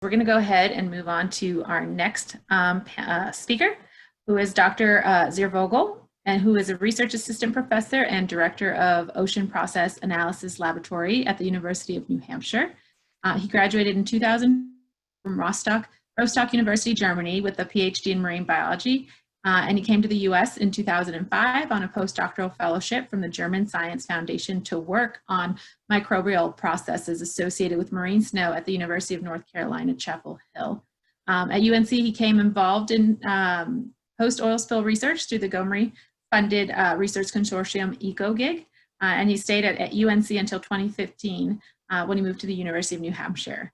We're going to go ahead and move on to our next speaker, who is Dr. Ziervogel, and who is a research assistant professor and director of Ocean Process Analysis Laboratory at the University of New Hampshire. He graduated in 2000 from Rostock University, Germany, with a PhD in marine biology, and he came to the US in 2005 on a postdoctoral fellowship from the German Science Foundation to work on microbial processes associated with marine snow at the University of North Carolina, Chapel Hill. At UNC, he came involved in post-oil spill research through the Gomery-funded research consortium ECOGIG, and he stayed at UNC until 2015 when he moved to the University of New Hampshire.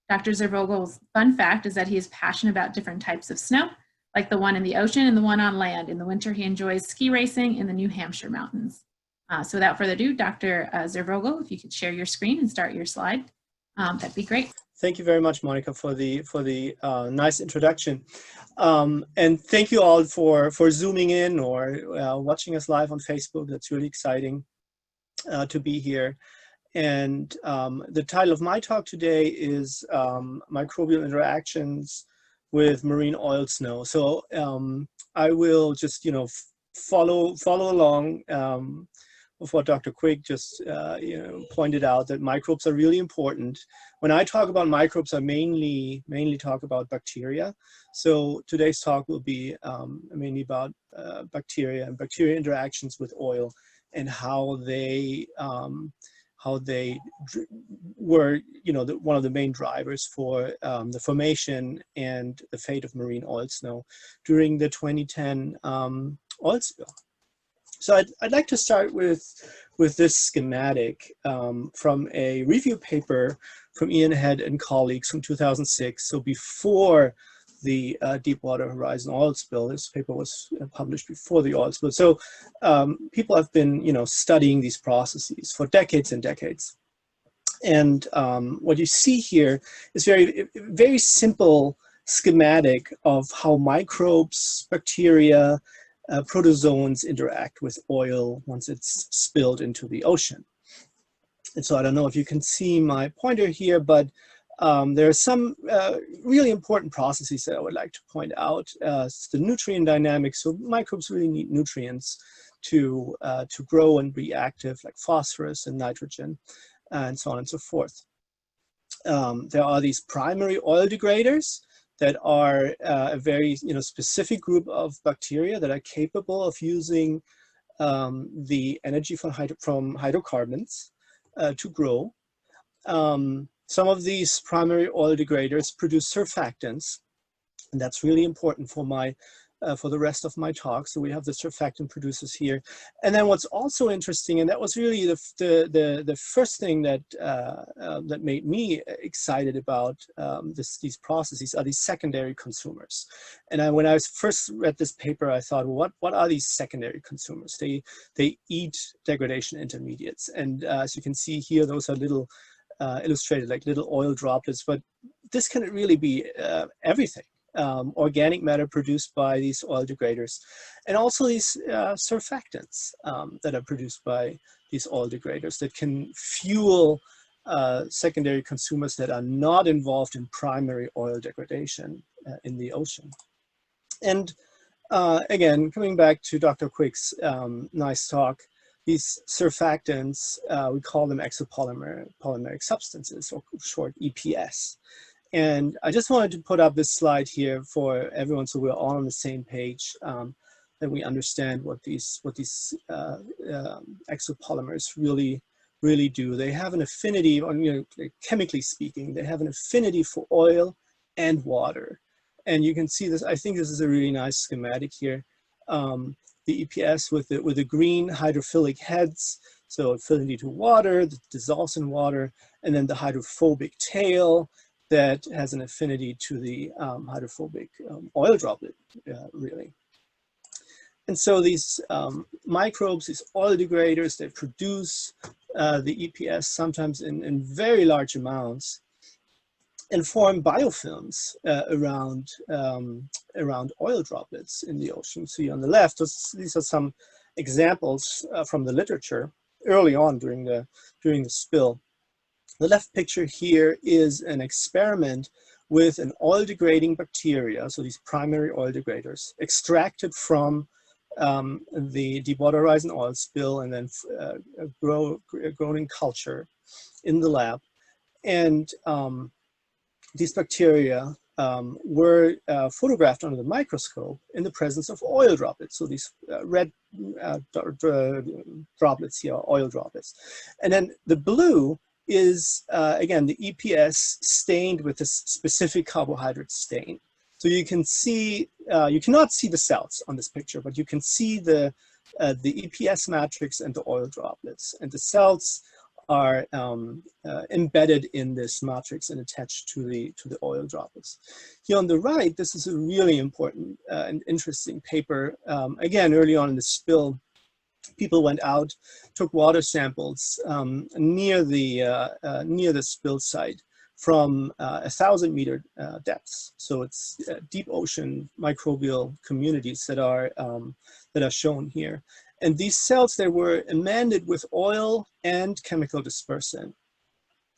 Dr. Ziervogel's fun fact is that he is passionate about different types of snow, like the one in the ocean and the one on land. In the winter, he enjoys ski racing in the New Hampshire mountains. So without further ado, Dr. Ziervogel, if you could share your screen and start your slide, that'd be great. Thank you very much, Monica, for the nice introduction. And thank you all for zooming in or watching us live on Facebook. That's really exciting to be here. And the title of my talk today is Microbial Interactions with Marine Oil Snow. So I will just, follow along with what Dr. Quigg just, pointed out, that microbes are really important. When I talk about microbes, I mainly talk about bacteria. So today's talk will be mainly about bacteria and bacteria interactions with oil and how they were, one of the main drivers for the formation and the fate of marine oil snow during the 2010 oil spill. So I'd like to start with this schematic from a review paper from Ian Head and colleagues from 2006. So before the Deepwater Horizon oil spill. This paper was published before the oil spill. So people have been, studying these processes for decades and decades. And what you see here is very simple schematic of how microbes, bacteria, protozoans interact with oil once it's spilled into the ocean. And so I don't know if you can see my pointer here, but there are some really important processes that I would like to point out. It's the nutrient dynamics. So microbes really need nutrients to grow and be active, like phosphorus and nitrogen, and so on and so forth. There are these primary oil degraders that are a very specific group of bacteria that are capable of using the energy from hydrocarbons to grow. Some of these primary oil degraders produce surfactants, and that's really important for the rest of my talk. So we have the surfactant producers here. And then what's also interesting, and that was really the first thing that that made me excited about these processes, are these secondary consumers. And when I first read this paper, I thought, well, what are these secondary consumers? They eat degradation intermediates, and as you can see here, those are little illustrated like little oil droplets, but this can really be everything. Organic matter produced by these oil degraders, and also these surfactants that are produced by these oil degraders that can fuel secondary consumers that are not involved in primary oil degradation in the ocean. And again, coming back to Dr. Quigg's nice talk, these surfactants, we call them exopolymeric substances, or short EPS. And I just wanted to put up this slide here for everyone so we're all on the same page, that we understand what these exopolymers really do. They have an affinity, chemically speaking, they have an affinity for oil and water. And you can see this, I think this is a really nice schematic here. The EPS with the green hydrophilic heads, so affinity to water, that dissolves in water, and then the hydrophobic tail that has an affinity to the hydrophobic oil droplet, really. And so these microbes, these oil degraders, they produce the EPS sometimes in very large amounts and form biofilms around oil droplets in the ocean. See on the left, these are some examples from the literature early on during the spill. The left picture here is an experiment with an oil-degrading bacteria, so these primary oil degraders, extracted from the deepwater horizon oil spill and then grown in culture in the lab. And these bacteria were photographed under the microscope in the presence of oil droplets. So these red droplets here are oil droplets. And then the blue is, again, the EPS stained with this specific carbohydrate stain. So you can see, you cannot see the cells on this picture, but you can see the EPS matrix and the oil droplets. And the cells are embedded in this matrix and attached to the oil droplets. Here on the right, this is a really important and interesting paper. Again, early on in the spill, people went out, took water samples near the spill site from 1,000-meter depths. So it's deep ocean microbial communities that are shown here. And these cells, they were amended with oil and chemical dispersant.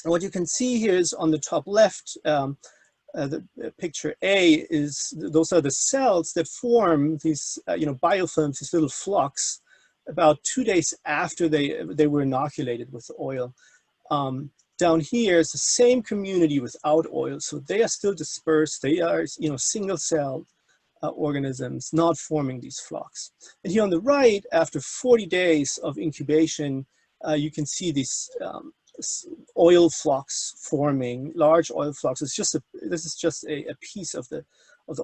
And what you can see here is on the top left, the picture A is, those are the cells that form these biofilms, these little flocks, about 2 days after they were inoculated with oil. Down here is the same community without oil, so they are still dispersed. They are single-celled organisms, not forming these flocks. And here on the right, after 40 days of incubation, you can see these oil flocks forming, large oil flocks. This is just a piece of the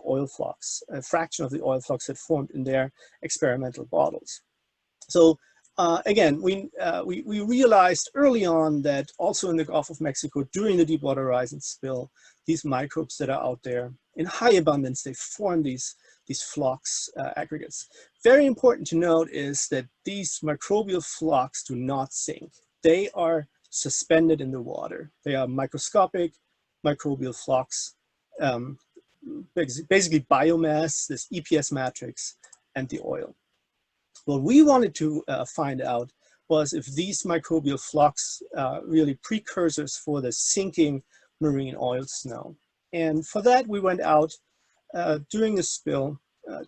oil flocks, a fraction of the oil flocks that formed in their experimental bottles. So again, we realized early on that also in the Gulf of Mexico during the Deepwater Horizon spill, these microbes that are out there in high abundance, they form these flocks aggregates. Very important to note is that these microbial flocks do not sink. They are suspended in the water. They are microscopic microbial flocks, basically biomass, this EPS matrix, and the oil. What we wanted to find out was if these microbial flocks are really precursors for the sinking marine oil snow. And for that, we went out during the spill,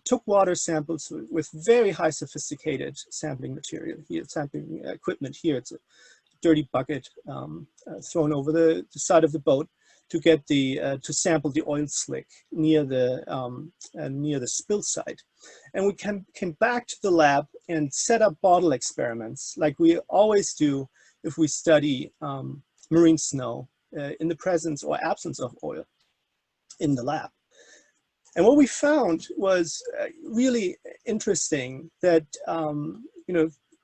took water samples with very high sophisticated sampling material. Here, sampling equipment here, it's a dirty bucket thrown over the side of the boat to get to sample the oil slick near the spill site. And we came back to the lab and set up bottle experiments like we always do if we study marine snow in the presence or absence of oil in the lab. And what we found was really interesting that,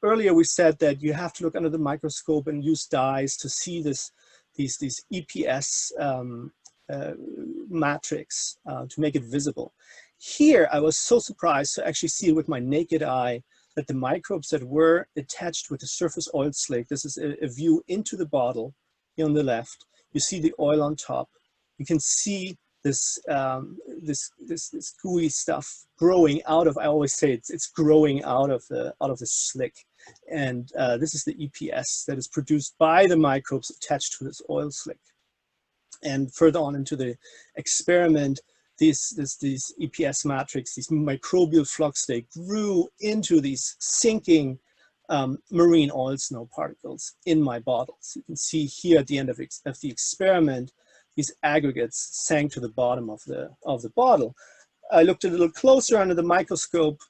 earlier we said that you have to look under the microscope and use dyes to see these EPS matrix to make it visible. Here, I was so surprised to actually see with my naked eye that the microbes that were attached with the surface oil slick, this is a view into the bottle here on the left. You see the oil on top. You can see this gooey stuff growing out of, I always say it's growing out of the slick. And this is the EPS that is produced by the microbes attached to this oil slick. And further on into the experiment, these EPS matrix, these microbial flocks, they grew into these sinking marine oil snow particles in my bottles. You can see here at the end of the experiment, these aggregates sank to the bottom of the bottle. I looked a little closer under the microscope,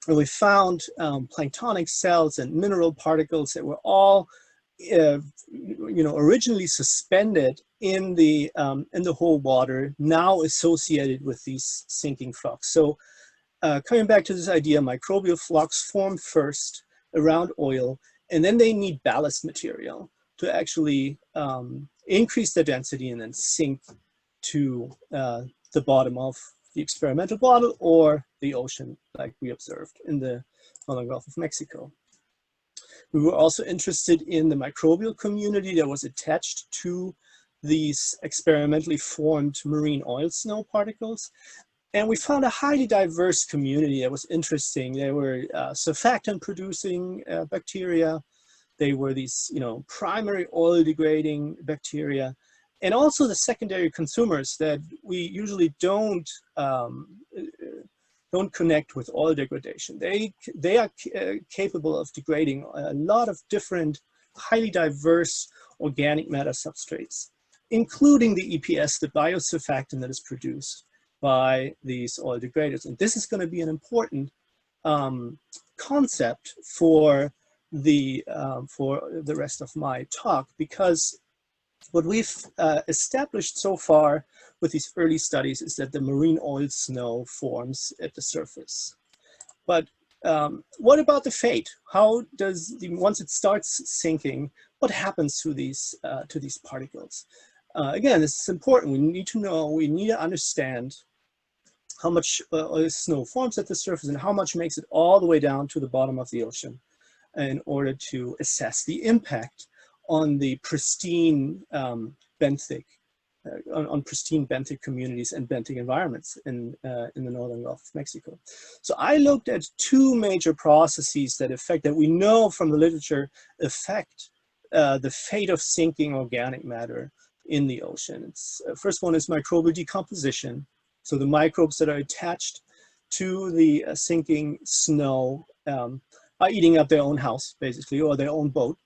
and we found planktonic cells and mineral particles that were all, originally suspended in the whole water, now associated with these sinking flocks. So coming back to this idea, microbial flocks form first around oil, and then they need ballast material to actually increase their density and then sink to the bottom of the experimental bottle or the ocean, like we observed in the Northern Gulf of Mexico. We were also interested in the microbial community that was attached to these experimentally formed marine oil snow particles. And we found a highly diverse community that was interesting. There were surfactant producing bacteria. They were these, primary oil degrading bacteria, and also the secondary consumers that we usually don't connect with oil degradation. They are capable of degrading a lot of different, highly diverse organic matter substrates, including the EPS, the biosurfactant that is produced by these oil degraders. And this is going to be an important concept for the rest of my talk, because what we've established so far with these early studies is that the marine oil snow forms at the surface. But what about the fate? How does once it starts sinking, what happens to these particles? Again, this is important. We need to know, we need to understand how much oil snow forms at the surface and how much makes it all the way down to the bottom of the ocean in order to assess the impact on the pristine benthic, on pristine benthic communities and benthic environments in the northern Gulf of Mexico. So I looked at two major processes that we know from the literature affect the fate of sinking organic matter in the ocean. First one is microbial decomposition. So the microbes that are attached to the sinking snow are eating up their own house, basically, or their own boat,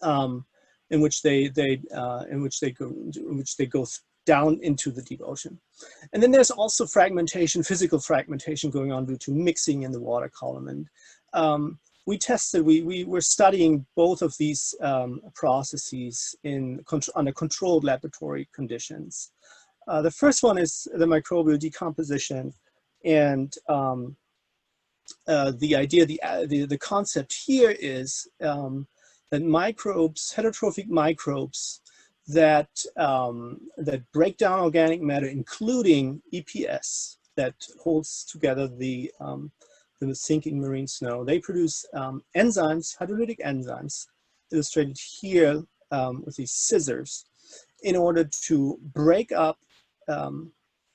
in which they go down into the deep ocean. And then there's also fragmentation, physical fragmentation going on due to mixing in the water column. And we were studying both of these processes under controlled laboratory conditions. The first one is the microbial decomposition, and the concept here is that microbes, heterotrophic microbes that break down organic matter, including EPS, that holds together the sinking marine snow, they produce enzymes, hydrolytic enzymes, illustrated here with these scissors, in order to break up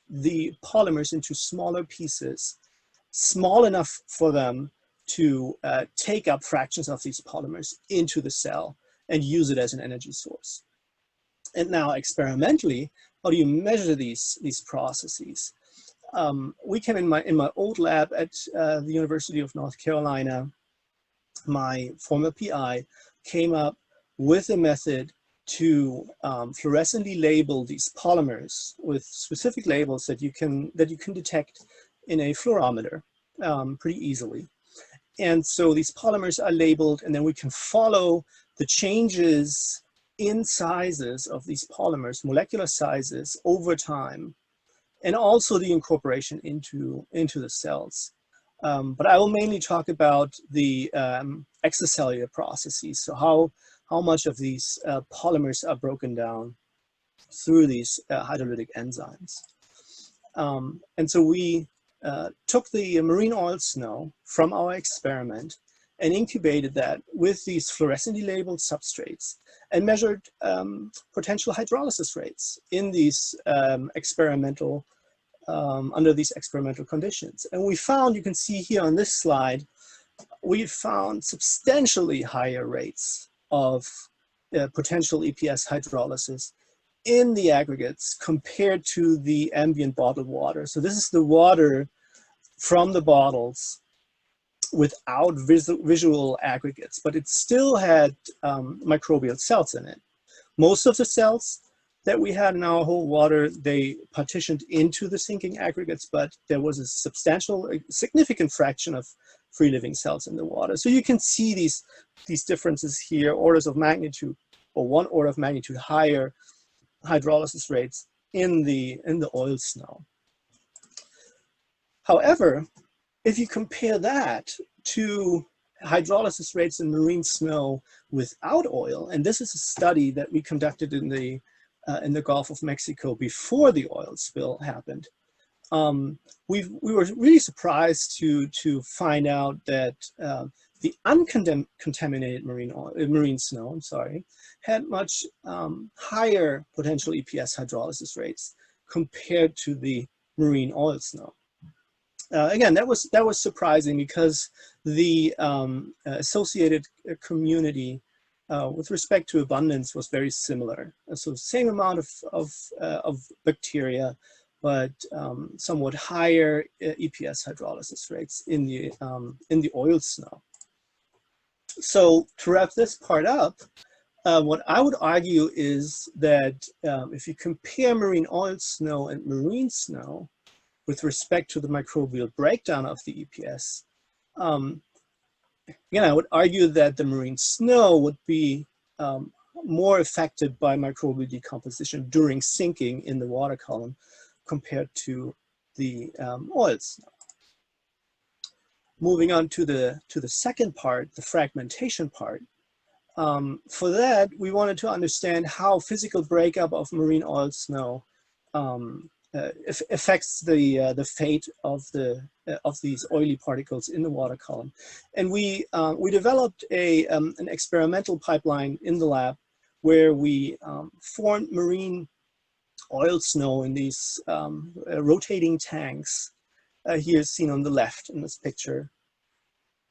the polymers into smaller pieces, small enough for them to take up fractions of these polymers into the cell and use it as an energy source. And now experimentally, how do you measure these processes? We came in my old lab at the University of North Carolina. My former PI came up with a method to fluorescently label these polymers with specific labels that you can detect in a fluorometer pretty easily. And so these polymers are labeled, and then we can follow the changes in sizes of these polymers, molecular sizes, over time, and also the incorporation into the cells. But I will mainly talk about the extracellular processes, so how much of these polymers are broken down through these hydrolytic enzymes. And so we took the marine oil snow from our experiment and incubated that with these fluorescently labeled substrates and measured potential hydrolysis rates in these under these experimental conditions. And we found, you can see here on this slide, we found substantially higher rates of potential EPS hydrolysis in the aggregates compared to the ambient bottled water. So this is the water from the bottles without visual aggregates, but it still had microbial cells in it. Most of the cells that we had in our whole water, they partitioned into the sinking aggregates, but there was a significant fraction of free living cells in the water. So you can see these differences here, orders of magnitude, or 1 order of magnitude higher hydrolysis rates in the oil snow. However, if you compare that to hydrolysis rates in marine snow without oil, and this is a study that we conducted in the Gulf of Mexico before the oil spill happened, we were really surprised to find out that the uncontaminated marine snow, had much higher potential EPS hydrolysis rates compared to the marine oil snow. again, that was surprising because the associated community with respect to abundance was very similar. So same amount of bacteria, but somewhat higher EPS hydrolysis rates in the oil snow. So to wrap this part up, what I would argue is that if you compare marine oil snow and marine snow with respect to the microbial breakdown of the EPS, again, I would argue that the marine snow would be more affected by microbial decomposition during sinking in the water column compared to the oil snow. Moving on to the second part, the fragmentation part. For that, we wanted to understand how physical breakup of marine oil snow affects the fate of these oily particles in the water column. And we developed an experimental pipeline in the lab where we formed marine oil snow in these rotating tanks. Here seen on the left in this picture.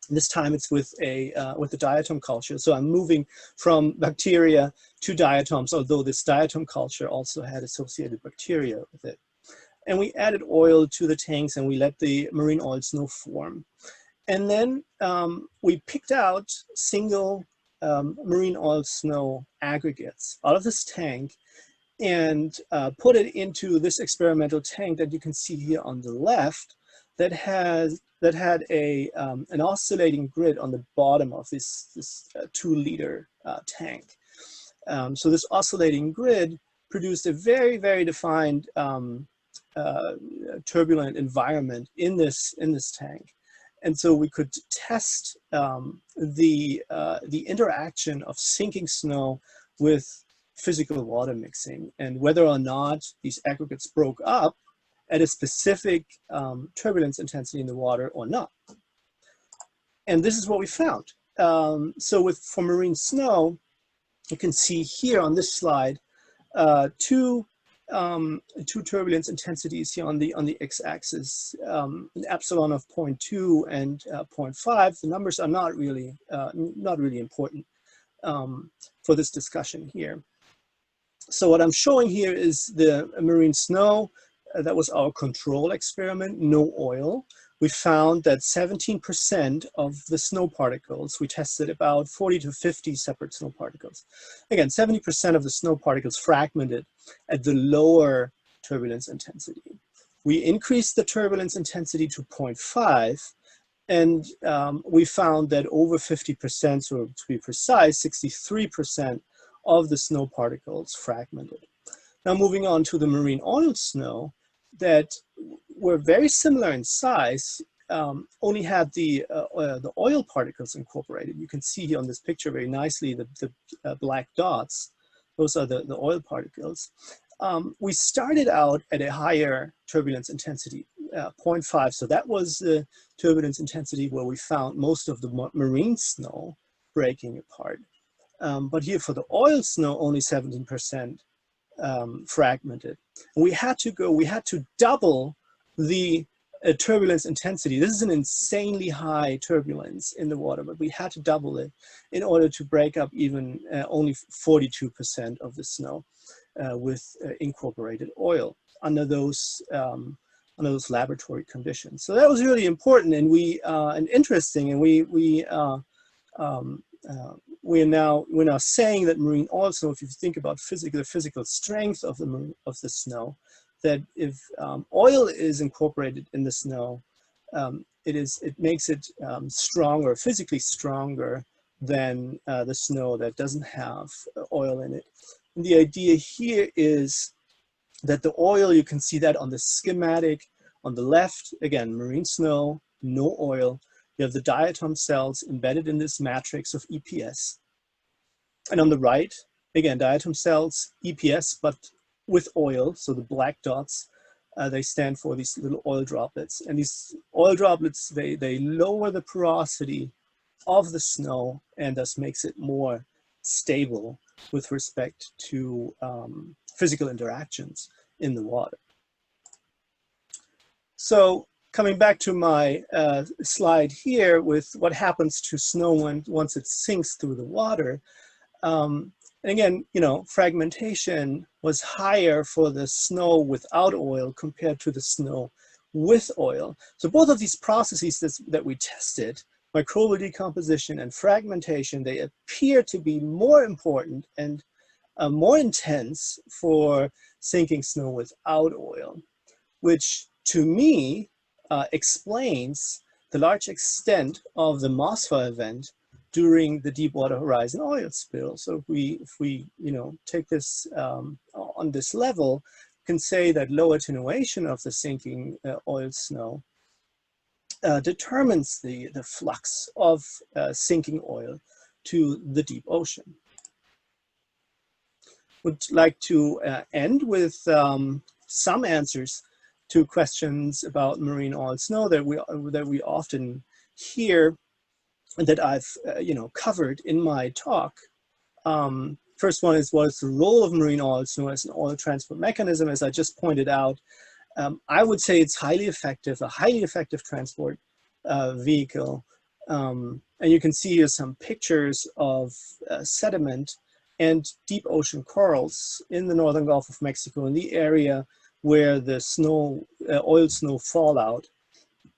This time it's with a diatom culture. So I'm moving from bacteria to diatoms, although this diatom culture also had associated bacteria with it. And we added oil to the tanks and we let the marine oil snow form. And then we picked out single marine oil snow aggregates out of this tank and put it into this experimental tank that you can see here on the left that had an oscillating grid on the bottom of this 2-liter tank. So this oscillating grid produced a very, very defined turbulent environment in this tank. And so we could test the interaction of sinking snow with physical water mixing and whether or not these aggregates broke up at a specific turbulence intensity in the water or not. And this is what we found. So for marine snow, you can see here on this slide, two turbulence intensities here on the x-axis, an epsilon of 0.2 and 0.5. The numbers are not really important for this discussion here. So what I'm showing here is the marine snow. That was our control experiment, no oil. We found that 17% of the snow particles, we tested about 40 to 50 separate snow particles. Again, 70% of the snow particles fragmented at the lower turbulence intensity. We increased the turbulence intensity to 0.5, and we found that over 50%, so to be precise, 63% of the snow particles fragmented. Now moving on to the marine oil snow, that were very similar in size, only had the oil particles incorporated. You can see here on this picture very nicely the black dots. Those are the oil particles. We started out at a higher turbulence intensity, 0.5. So that was the turbulence intensity where we found most of the marine snow breaking apart. But here for the oil snow, only 17% fragmented. And we had to double the turbulence intensity. This is an insanely high turbulence in the water, but we had to double it in order to break up even only 42% of the snow with incorporated oil under those laboratory conditions. So that was really important and interesting, and we're now saying that marine oil snow, if you think about the physical strength of the snow, that if oil is incorporated in the snow, it makes it stronger, physically stronger than the snow that doesn't have oil in it. And the idea here is that the oil, you can see that on the schematic on the left, again, marine snow, no oil. You have the diatom cells embedded in this matrix of EPS. And on the right, again, diatom cells, EPS, but with oil. So the black dots, they stand for these little oil droplets. And these oil droplets, they lower the porosity of the snow and thus makes it more stable with respect to physical interactions in the water. So coming back to my slide here with what happens to snow once it sinks through the water. And again, you know, fragmentation was higher for the snow without oil compared to the snow with oil. So both of these processes that we tested, microbial decomposition and fragmentation, they appear to be more important and more intense for sinking snow without oil, which to me explains the large extent of the MOSFA event during the Deepwater Horizon oil spill. So if we you know, take this on this level, can say that low attenuation of the sinking oil snow determines the flux of sinking oil to the deep ocean. Would like to end with some answers to questions about marine oil snow that we often hear and that I've you know, covered in my talk. First one is, what is the role of marine oil snow as an oil transport mechanism? As I just pointed out, I would say it's highly effective, a highly effective transport vehicle. And you can see here some pictures of sediment and deep ocean corals in the northern Gulf of Mexico, in the area where the snow, oil snow fallout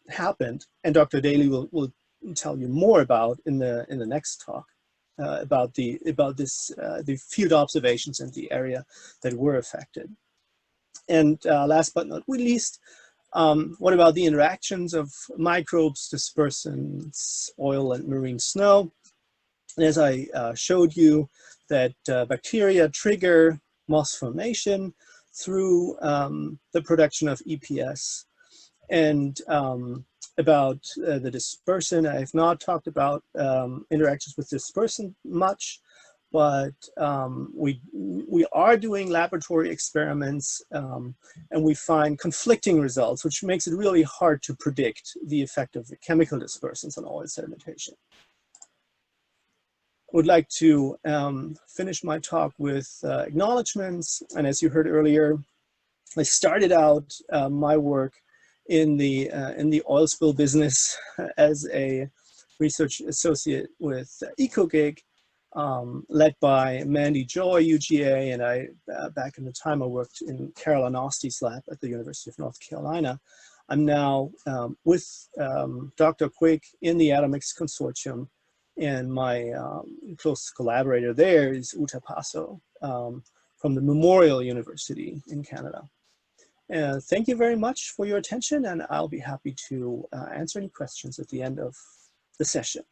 happened. And Dr. Daly will tell you more about in the next talk about the field observations in the area that were affected. And last but not least, what about the interactions of microbes, dispersants, oil, and marine snow? And as I showed you, that bacteria trigger moss formation through the production of EPS. And about the dispersant, I have not talked about interactions with dispersant much, but we are doing laboratory experiments and we find conflicting results, which makes it really hard to predict the effect of the chemical dispersants on oil sedimentation. Would like to finish my talk with acknowledgements. And as you heard earlier, I started out my work in the oil spill business as a research associate with EcoGig, led by Mandy Joy, UGA, and I back in the time I worked in Carol Anosti's lab at the University of North Carolina. I'm now with Dr. Quick in the Atomics Consortium, and my close collaborator there is Uta Paso from the Memorial University in Canada. Thank you very much for your attention, and I'll be happy to answer any questions at the end of the session.